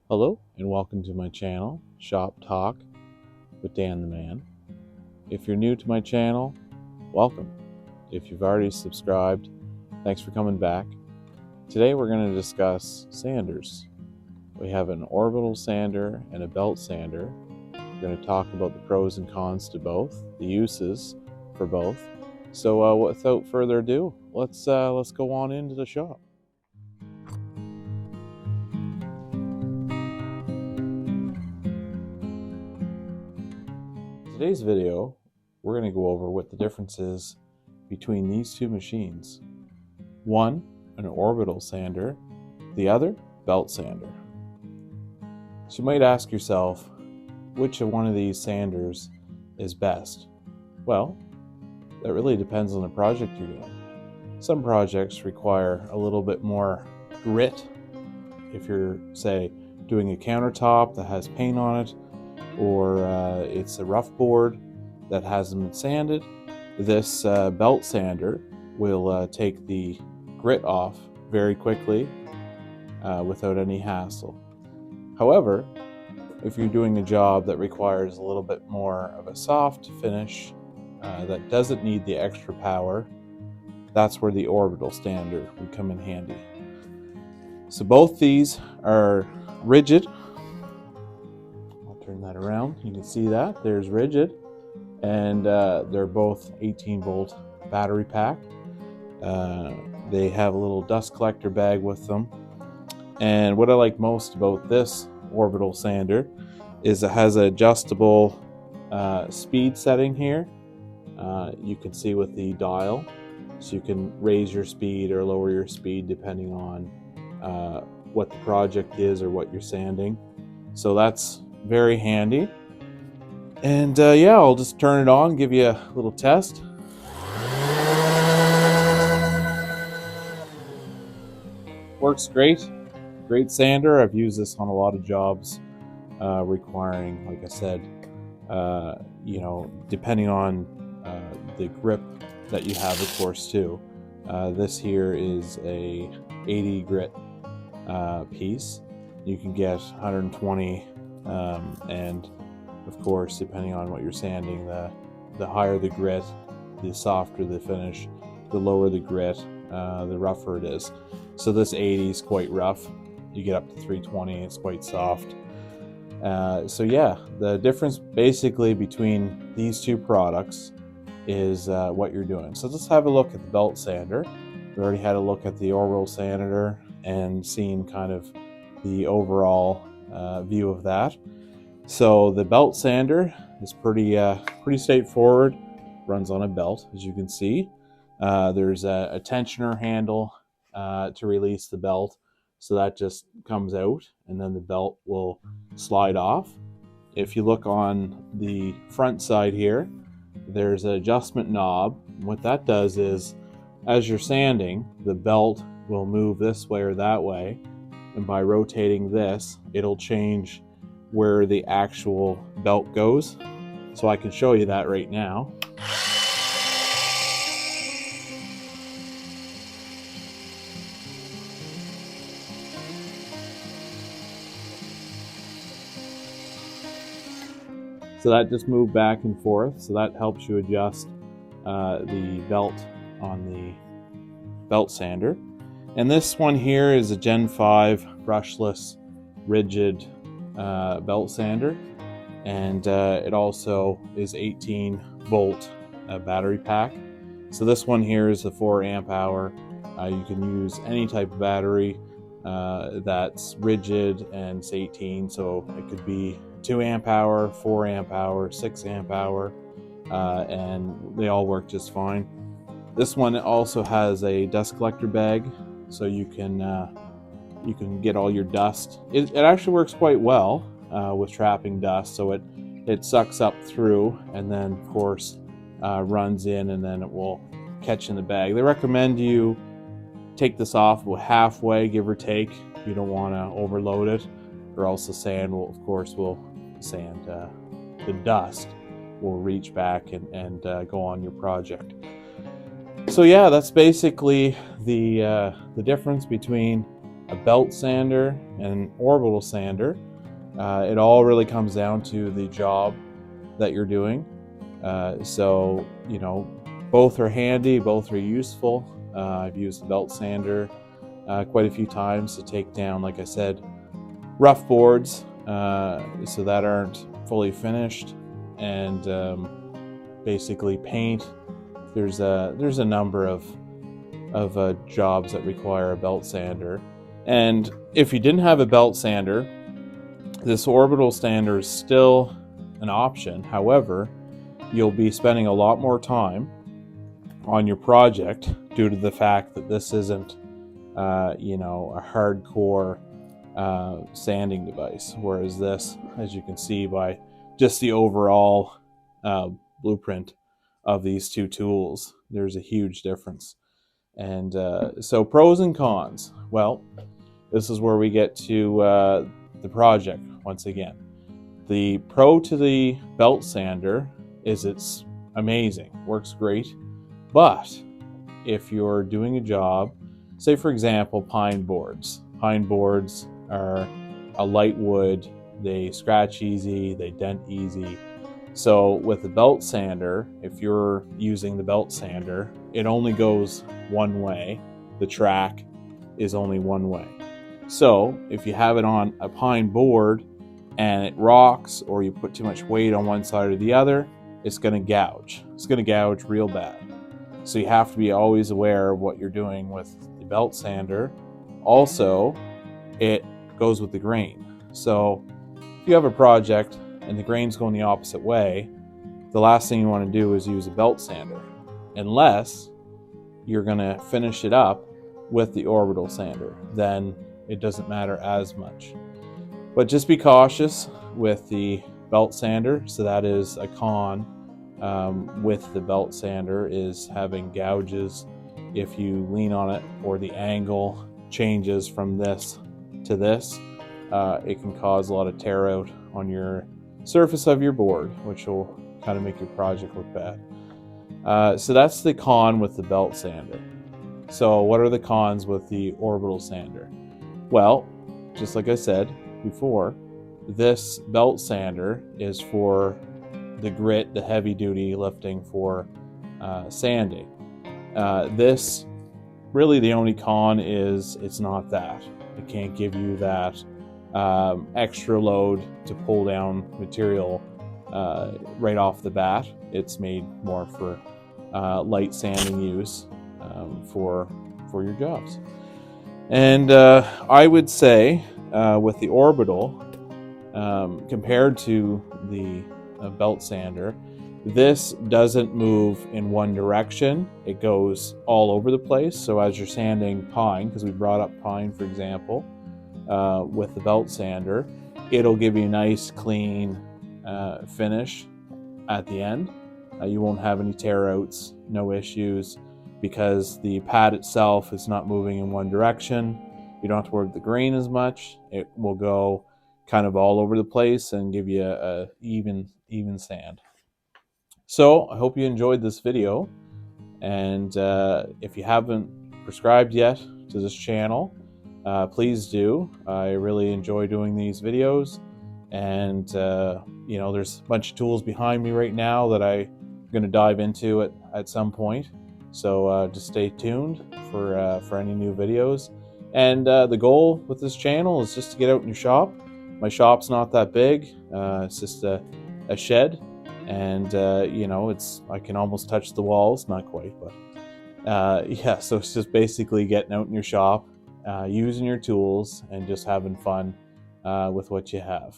Hello and welcome to my channel, Shop Talk with Dan the Man. If you're new to my channel, welcome. If you've already subscribed, thanks for coming back. Today we're going to discuss sanders. We have an orbital sander and a belt sander. We're going to talk about the pros and cons to both, the uses for both. So without further ado, let's go on into the shop. Today's video, we're going to go over what the difference is between these two machines. One, an orbital sander, the other, belt sander. So you might ask yourself, which of one of these sanders is best? Well, that really depends on the project you're doing. Some projects require a little bit more grit. If you're, say, doing a countertop that has paint on it, or it's a rough board that hasn't been sanded, this belt sander will take the grit off very quickly without any hassle. However, if you're doing a job that requires a little bit more of a soft finish that doesn't need the extra power, that's where the orbital sander would come in handy. So both these are RIDGID. Turn that around, you can see that there's RIDGID, and they're both 18-volt battery pack. They have a little dust collector bag with them, and what I like most about this orbital sander is it has an adjustable speed setting here. You can see with the dial, so you can raise your speed or lower your speed depending on what the project is or what you're sanding. So that's very handy. And yeah, I'll just turn it on, give you a little test. Works great. Great sander. I've used this on a lot of jobs requiring, like I said, depending on the grip that you have, of course, too. This here is a 80 grit piece. You can get 120, and of course, depending on what you're sanding, the higher the grit, the softer the finish, the lower the grit, the rougher it is. So this 80 is quite rough. You get up to 320, it's quite soft. So yeah, the difference basically between these two products is what you're doing. So let's have a look at the belt sander. We already had a look at the orbital sander and seen kind of the overall view of that. So the belt sander is pretty straightforward. Runs on a belt, as you can see. There's a tensioner handle to release the belt, so that just comes out, and then the belt will slide off. If you look on the front side here, there's an adjustment knob. What that does is, as you're sanding, the belt will move this way or that way, and by rotating this, it'll change where the actual belt goes. So I can show you that right now. So that just moved back and forth, so that helps you adjust the belt on the belt sander. And this one here is a Gen 5 brushless RIDGID belt sander, and it also is 18 volt battery pack. So this one here is a 4 amp hour. You can use any type of battery that's RIDGID and it's 18, so it could be 2 amp hour, 4 amp hour, 6 amp hour, and they all work just fine. This one also has a dust collector bag, so you can get all your dust. It actually works quite well with trapping dust, so it sucks up through and then of course runs in, and then it will catch in the bag. They recommend you take this off halfway, give or take. You don't want to overload it, or else the sand will, of course, the dust will reach back and go on your project. So yeah, that's basically the difference between a belt sander, and an orbital sander. It all really comes down to the job that you're doing. So, you know, both are handy, both are useful. I've used the belt sander quite a few times to take down, like I said, rough boards so that aren't fully finished, and basically paint. There's a number of jobs that require a belt sander. And if you didn't have a belt sander, this orbital sander is still an option. However, you'll be spending a lot more time on your project due to the fact that this isn't you know, a hardcore sanding device, whereas this, as you can see by just the overall blueprint of these two tools, there's a huge difference. And so pros and cons. Well, this is where we get to the project once again. The pro to the belt sander is it's amazing, works great, but if you're doing a job, say for example pine boards. Pine boards are a light wood, they scratch easy, they dent easy. So with the belt sander, if you're using the belt sander, it only goes one way. The track is only one way. So if you have it on a pine board and it rocks, or you put too much weight on one side or the other, it's going to gouge. It's going to gouge real bad. So you have to be always aware of what you're doing with the belt sander. Also, it goes with the grain. So if you have a project and the grain's going the opposite way, the last thing you want to do is use a belt sander, unless you're going to finish it up with the orbital sander. Then it doesn't matter as much. But just be cautious with the belt sander. So that is a con with the belt sander, is having gouges. If you lean on it or the angle changes from this to this, it can cause a lot of tear out on your surface of your board, which will kind of make your project look bad. So that's the con with the belt sander. So what are the cons with the orbital sander? Well, just like I said before, this belt sander is for the grit, the heavy duty lifting for sanding. This, really the only con is it's not that. It can't give you that extra load to pull down material right off the bat. It's made more for light sanding use for your jobs. And I would say with the orbital, compared to the belt sander, this doesn't move in one direction. It goes all over the place. So as you're sanding pine, because we brought up pine for example, with the belt sander, it'll give you a nice clean finish at the end. You won't have any tear outs, no issues, because the pad itself is not moving in one direction. You don't have to worry with the grain as much. It will go kind of all over the place and give you a even sand. So I hope you enjoyed this video, and if you haven't subscribed yet to this channel, please do. I really enjoy doing these videos, and you know, there's a bunch of tools behind me right now that I'm going to dive into at some point. So just stay tuned for any new videos. And the goal with this channel is just to get out in your shop. My shop's not that big. It's just a shed, and you know, I can almost touch the walls, not quite, but yeah. So it's just basically getting out in your shop, using your tools, and just having fun with what you have.